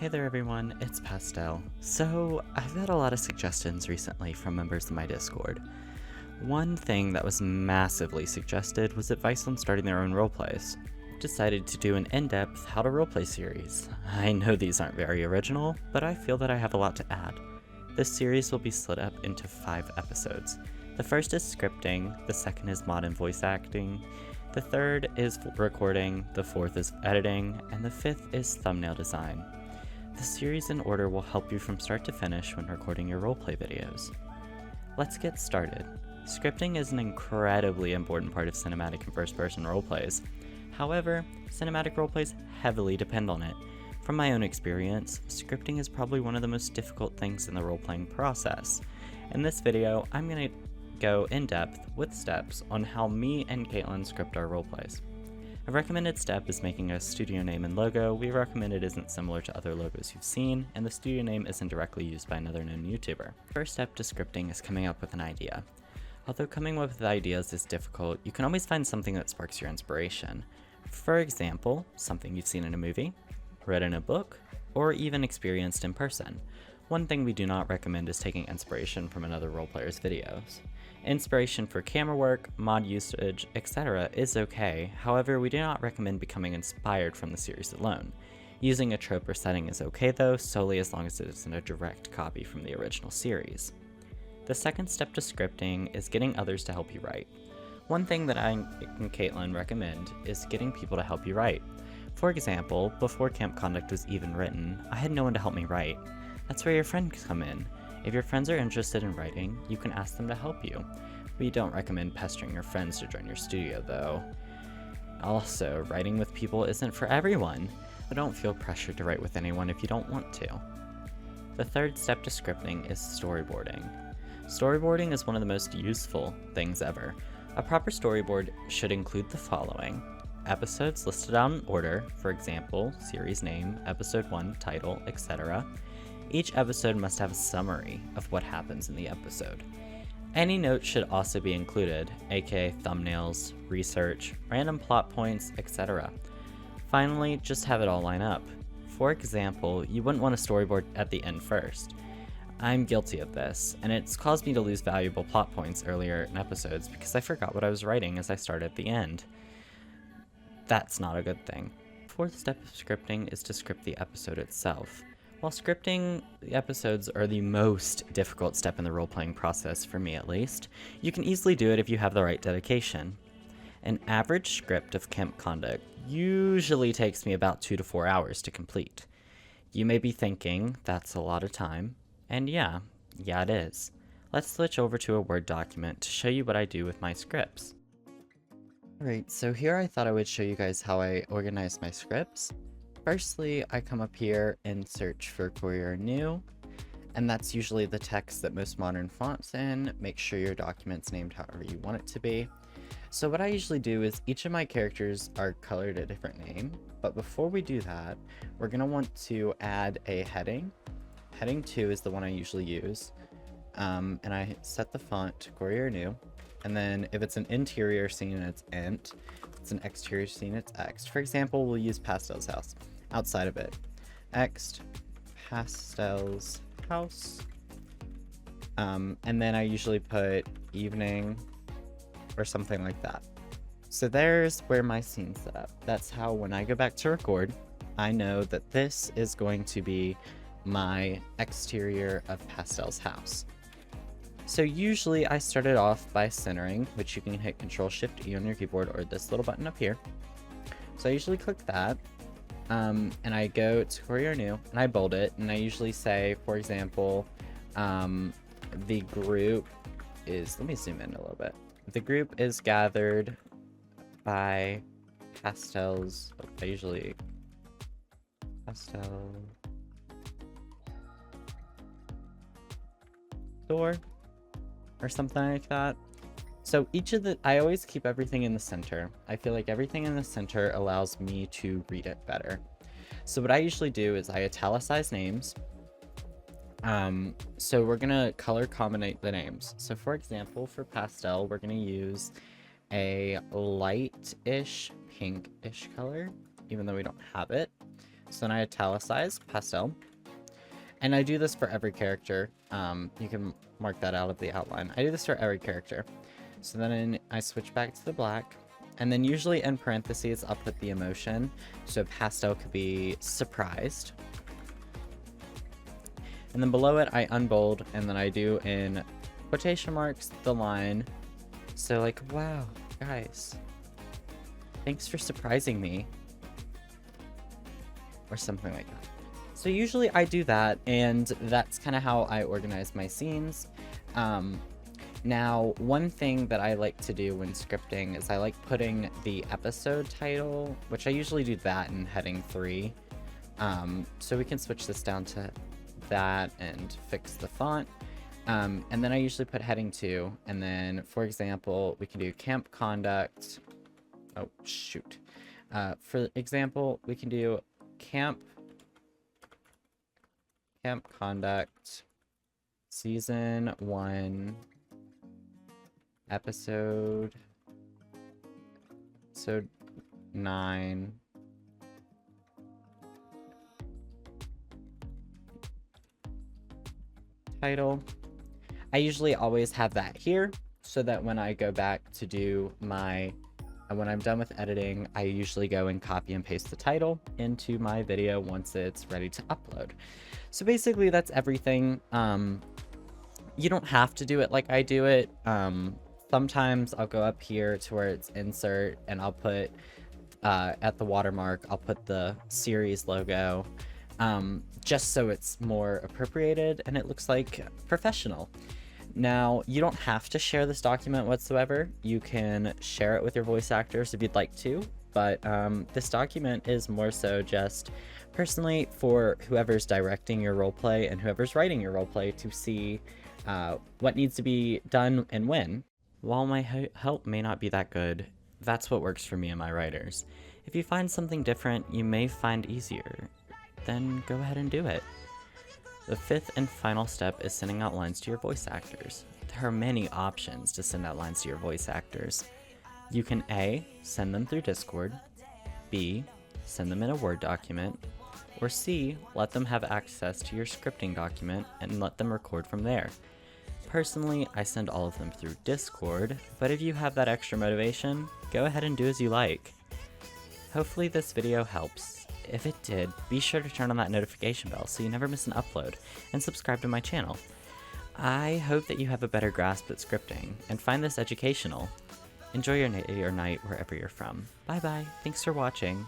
Hey there everyone, it's Pastel. So, I've got a lot of suggestions recently from members of my Discord. One thing that was massively suggested was advice on starting their own roleplays. Decided to do an in-depth how to roleplay series. I know these aren't very original, but I feel that I have a lot to add. This series will be split up into 5 episodes. The first is scripting, the second is mod and voice acting, the third is recording, the fourth is editing, and the fifth is thumbnail design. The series in order will help you from start to finish when recording your roleplay videos. Let's get started. Scripting is an incredibly important part of cinematic and first-person roleplays. However, cinematic roleplays heavily depend on it. From my own experience, scripting is probably one of the most difficult things in the role-playing process. In this video, I'm going to go in-depth with steps on how me and Caitlin script our roleplays. A recommended step is making a studio name and logo. We recommend it isn't similar to other logos you've seen, and the studio name isn't directly used by another known YouTuber. First step to scripting is coming up with an idea. Although coming up with ideas is difficult, you can always find something that sparks your inspiration. For example, something you've seen in a movie, read in a book, or even experienced in person. One thing we do not recommend is taking inspiration from another roleplayer's videos. Inspiration for camera work, mod usage, etc. is okay, however we do not recommend becoming inspired from the series alone. Using a trope or setting is okay though, solely as long as it isn't a direct copy from the original series. The second step to scripting is getting others to help you write. One thing that I and Caitlin recommend is getting people to help you write. For example, before Camp Conduct was even written, I had no one to help me write. That's where your friends come in. If your friends are interested in writing, you can ask them to help you. We don't recommend pestering your friends to join your studio though. Also, writing with people isn't for everyone, but don't feel pressured to write with anyone if you don't want to. The third step to scripting is storyboarding. Storyboarding is one of the most useful things ever. A proper storyboard should include the following: episodes listed out in order, for example, series name, episode 1, title, etc. Each episode must have a summary of what happens in the episode. Any notes should also be included, aka thumbnails, research, random plot points, etc. Finally, just have it all line up. For example, you wouldn't want a storyboard at the end first. I'm guilty of this, and it's caused me to lose valuable plot points earlier in episodes because I forgot what I was writing as I started at the end. That's not a good thing. Fourth step of scripting is to script the episode itself. While scripting the episodes are the most difficult step in the role-playing process, for me at least, you can easily do it if you have the right dedication. An average script of Camp Conduct usually takes me about 2 to 4 hours to complete. You may be thinking, that's a lot of time, and yeah, it is. Let's switch over to a Word document to show you what I do with my scripts. Alright, so here I thought I would show you guys how I organize my scripts. Firstly, I come up here and search for Courier New, and that's usually the text that most modern fonts in. Make sure your document's named however you want it to be. So what I usually do is each of my characters are colored a different name, but before we do that, we're going to want to add a heading. Heading 2 is the one I usually use, and I set the font to Courier New, and then if it's an interior scene, it's int. If it's an exterior scene, it's ext. For example, we'll use Pastel's house. Outside of it, ext Pastel's house, and then I usually put evening or something like that. So there's where my scene's set up. That's how when I go back to record, I know that this is going to be my exterior of Pastel's house. So usually I started off by centering, which you can hit Ctrl-Shift-E on your keyboard or this little button up here. So I usually click that, and I go to Courier New, and I bold it, and I usually say, for example, the group is, let me zoom in a little bit. The group is gathered by Pastel's, I usually, Pastel door, or something like that. So each of I always keep everything in the center. I feel like everything in the center allows me to read it better. So what I usually do is I italicize names. So we're gonna color combine the names. So for example, for Pastel, we're gonna use a light-ish, pink-ish color, even though we don't have it. So then I italicize pastel. And I do this for every character. You can mark that out of the outline. I do this for every character. So then I switch back to the black. And then usually in parentheses, I'll put the emotion. So pastel could be surprised. And then below it, I unbold, and then I do in quotation marks the line. So like, wow, guys, thanks for surprising me. Or something like that. So usually I do that, and that's kind of how I organize my scenes. Now, one thing that I like to do when scripting is I like putting the episode title, which I usually do that in heading 3. So we can switch this down to that and fix the font. And then I usually put heading 2, and then, for example, we can do camp conduct. Oh, shoot. For example, we can do camp conduct season 1 episode 9 title. I usually always have that here so that when I go back to do my when I'm done with editing, I usually go and copy and paste the title into my video once it's ready to upload. So basically that's everything. You don't have to do it like I do it. Sometimes I'll go up here to where it's insert, and I'll put at the watermark, I'll put the series logo, just so it's more appropriated and it looks like professional. Now, you don't have to share this document whatsoever. You can share it with your voice actors if you'd like to, but this document is more so just personally for whoever's directing your roleplay and whoever's writing your roleplay to see what needs to be done and when. While my help may not be that good, that's what works for me and my writers. If you find something different you may find easier, then go ahead and do it. The 5th and final step is sending out lines to your voice actors. There are many options to send out lines to your voice actors. You can A, send them through Discord, B, send them in a Word document, or C, let them have access to your scripting document and let them record from there. Personally, I send all of them through Discord, but if you have that extra motivation, go ahead and do as you like. Hopefully this video helps. If it did, be sure to turn on that notification bell so you never miss an upload, and subscribe to my channel. I hope that you have a better grasp at scripting, and find this educational. Enjoy your night wherever you're from. Bye bye, thanks for watching.